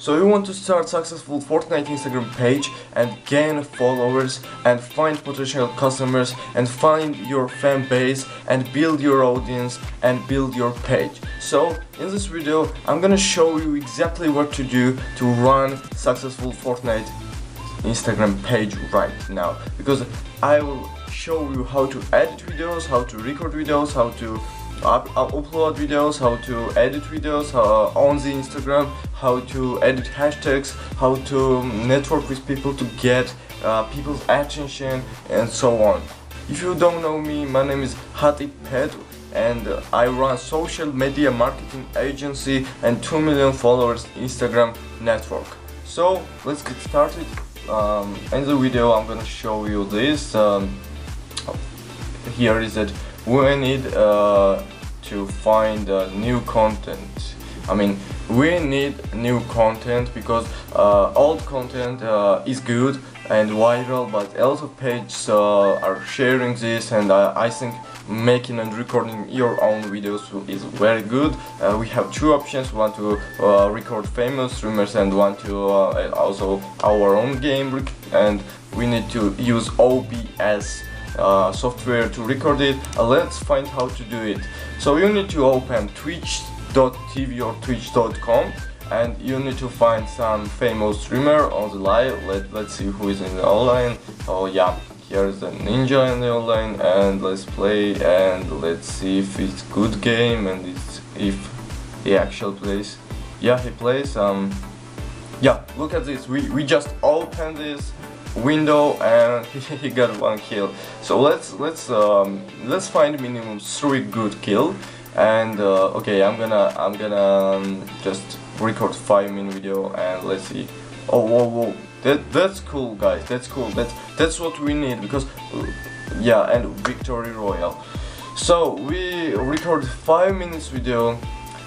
So you want to start successful Fortnite Instagram page and gain followers and find potential customers and find your fan base and build your audience and build your page. So in this video I'm gonna show you exactly what to do to run successful Fortnite Instagram page right now, because I will show you how to edit videos, how to record videos, how to upload videos, how to edit videos on the Instagram, how to edit hashtags, how to network with people to get people's attention, and so on. If you don't know me, my name is Hatip Pet, and I run social media marketing agency and 2 million followers Instagram network. So let's get started. In the video I'm gonna show you this. Here is that we need to find new content. I mean, we need new content because old content is good and viral, but a lot of pages are sharing this, and I think making and recording your own videos is very good. We have two options: one to record famous streamers and one to also our own game, and we need to use OBS software to record it. Let's find how to do it. So you need to open twitch.tv or twitch.com, and you need to find some famous streamer on the live. Let's see who is in the online. Oh yeah, here's the ninja in the online, and let's play and let's see if it's good game and if he actually plays. Yeah, he plays. Yeah, look at this. We just opened this window and he got 1 kill. So let's find minimum 3 good kill. And okay, I'm gonna just record 5-minute video and let's see. Oh, whoa, that's cool, guys. That's cool. That's what we need, because yeah, and victory royale. So we record 5 minutes video.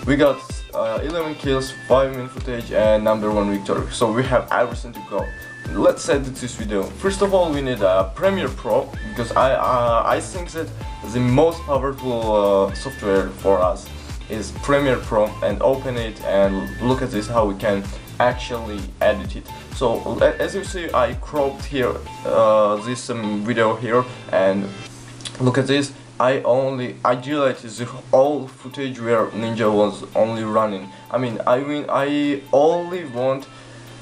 We got 11 kills, 5-minute footage, and #1 victory. So we have everything to go. Let's edit this video. First of all, we need a Premiere Pro, because I think that the most powerful software for us is Premiere Pro. And open it and look at this, how we can actually edit it. So as you see, I cropped here this video here, and look at this. I deleted the whole footage where Ninja was only running. I mean I only want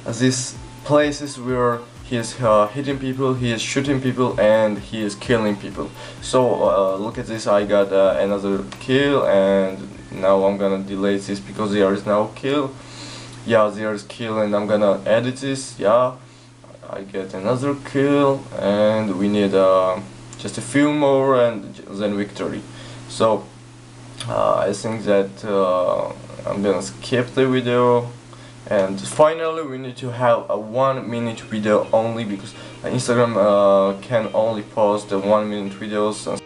these places where he is hitting people, he is shooting people, and he is killing people. So look at this, I got another kill, and now I'm gonna delete this because there is no kill. Yeah, there is kill, and I'm gonna edit this. Yeah, I get another kill, and we need just a few more and then victory. So I think that I'm gonna skip the video. And finally we need to have a 1-minute video only, because Instagram can only post 1-minute videos,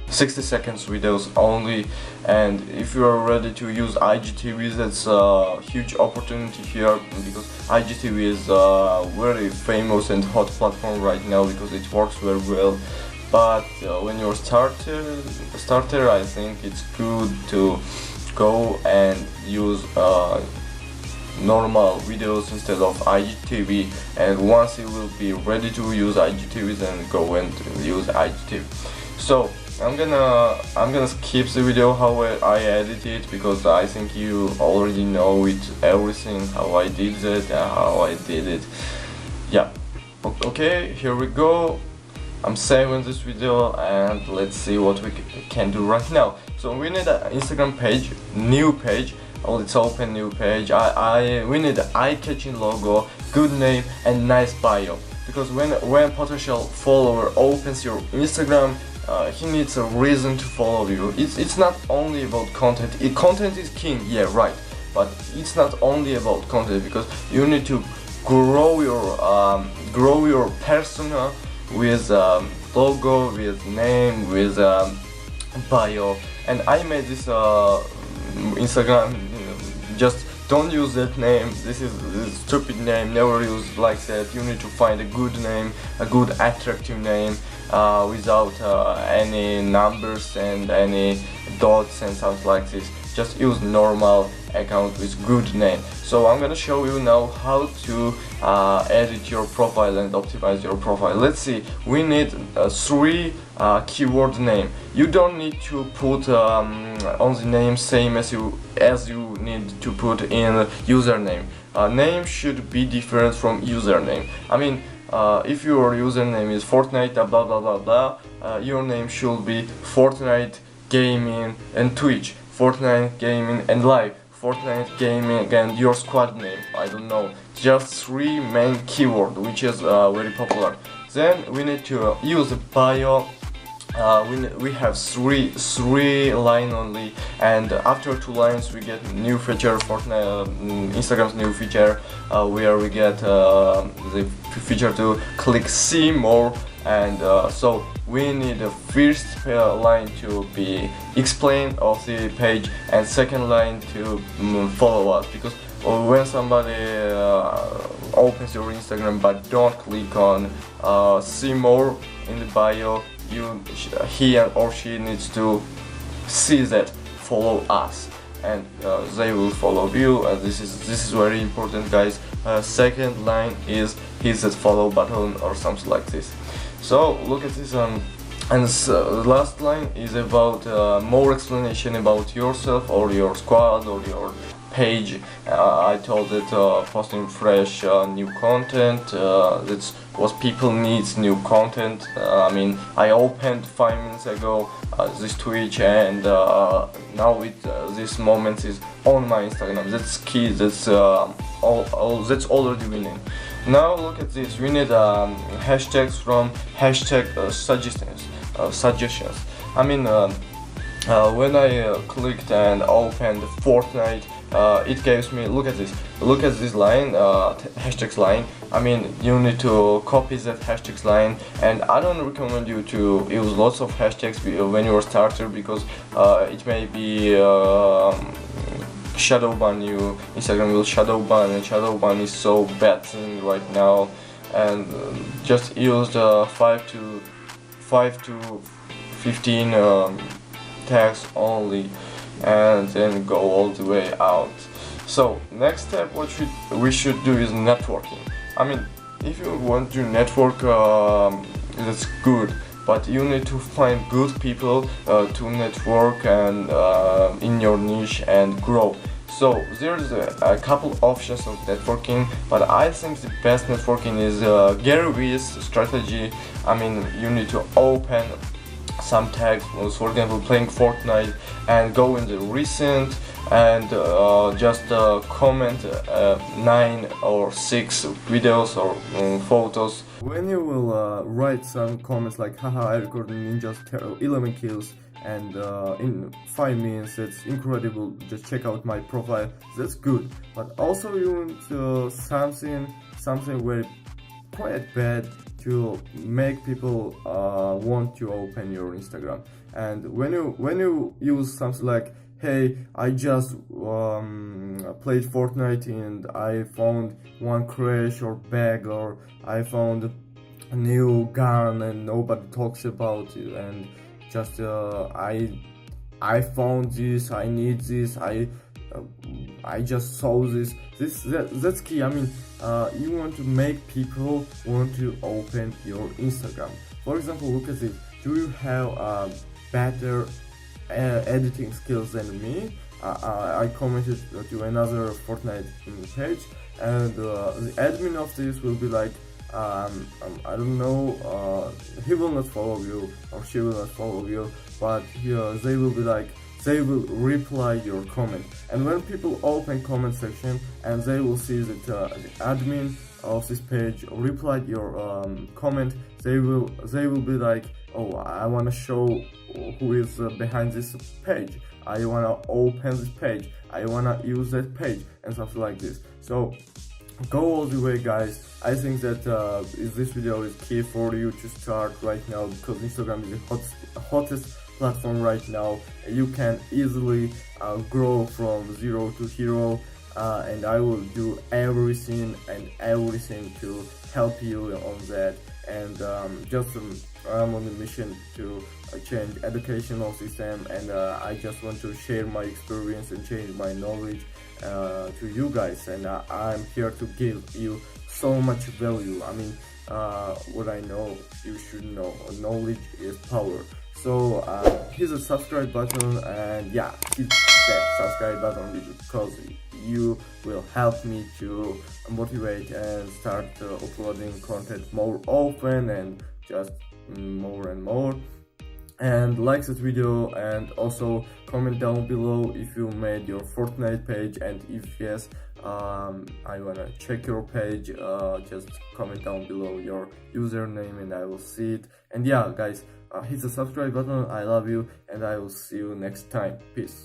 60 seconds videos only. And if you are ready to use IGTV, that's a huge opportunity here, because IGTV is a very famous and hot platform right now because it works very well. But when you're a starter, I think it's good to go and use normal videos instead of IGTV, and once you will be ready to use IGTV, then go and use IGTV. So I'm gonna skip the video how I edit it, because I think you already know it, everything, how I did that, how I did it. Yeah, okay, here we go. I'm saving this video and let's see what we can do right now. So we need an Instagram page, new page. Oh, let's open new page. We need an eye-catching logo, good name, and nice bio. Because when potential follower opens your Instagram, he needs a reason to follow you. It's not only about content. Content is king, yeah, right. But it's not only about content, because you need to grow your persona with logo, with name, with bio. And I made this Instagram. Just don't use that name. This is a stupid name. Never use like that. You need to find a good name, a good attractive name, without any numbers and any dots and something like this. Just use normal account with good name. So I'm gonna show you now how to edit your profile and optimize your profile. Let's see, we need 3 keyword name. You don't need to put on the name same as you need to put in username. Name should be different from username. I mean, if your username is Fortnite blah blah blah blah, your name should be Fortnite Gaming and Twitch, Fortnite Gaming and Live, Fortnite Gaming and your squad name, I don't know. Just 3 main keyword, which is very popular. Then we need to use a bio. We have three line only, and after 2 lines we get new feature, Fortnite Instagram's new feature, where we get the feature to click see more, and so we need the first line to be explain of the page and second line to follow us, because when somebody opens your Instagram but don't click on see more in the bio, he or she needs to see that follow us, and they will follow you, and this is very important, guys. Second line is hit that follow button or something like this. So look at this, and the last line is about more explanation about yourself or your squad or your page. I told that posting fresh new content, that's what people needs, new content. I mean, I opened 5 minutes ago this Twitch, and now this moment is on my Instagram. That's key, that's that's already winning. Now look at this, we need hashtags from hashtag suggestions. I mean, when I clicked and opened Fortnite, it gives me, look at this line, hashtags line. I mean, you need to copy that hashtags line, and I don't recommend you to use lots of hashtags when you're a starter, because it may be shadow ban you. Instagram will shadow ban, and shadow ban is so bad thing right now. And just use 5 to 15 tags only, and then go all the way out. So next step, what we should do is networking. I mean, if you want to network, that's good, but you need to find good people to network and in your niche and grow. So there's a couple options of networking, but I think the best networking is Gary Vee's strategy. I mean, you need to open some tags, for example playing Fortnite, and go in the recent and just comment 9 or 6 videos or photos. When you will write some comments like, haha, I recorded ninjas 11 kills and in 5 minutes, that's incredible, just check out my profile, that's good. But also you want something very quite bad to make people want to open your Instagram. And when you use something like, hey, I just played Fortnite and I found one crash or bag, or I found a new gun and nobody talks about it, and just I found this, I need this, I just saw this. That's key. I mean, you want to make people want to open your Instagram. For example, look at this. Do you have better editing skills than me? I commented to another Fortnite page, and the admin of this will be like, I don't know, he will not follow you or she will not follow you, but they will be like, they will reply your comment. And when people open comment section and they will see that the admin of this page replied your comment, they will be like, oh, I want to show who is behind this page, I want to open this page, I want to use that page, and something like this. So go all the way, guys. I think that this video is key for you to start right now, because Instagram is the hottest platform right now. You can easily grow from 0 to hero, and I will do everything to help you on that. And I'm on a mission to change educational system, and I just want to share my experience and change my knowledge. to you guys, and I'm here to give you so much value. I mean, what I know, you should know. Knowledge is power. So hit the subscribe button, and yeah, hit that subscribe button because you will help me to motivate and start uploading content more often and just more and more. And like this video, and also comment down below if you made your Fortnite page, and if yes, I wanna check your page. Just comment down below your username and I will see it. And yeah guys, hit the subscribe button. I love you, and I will see you next time. Peace.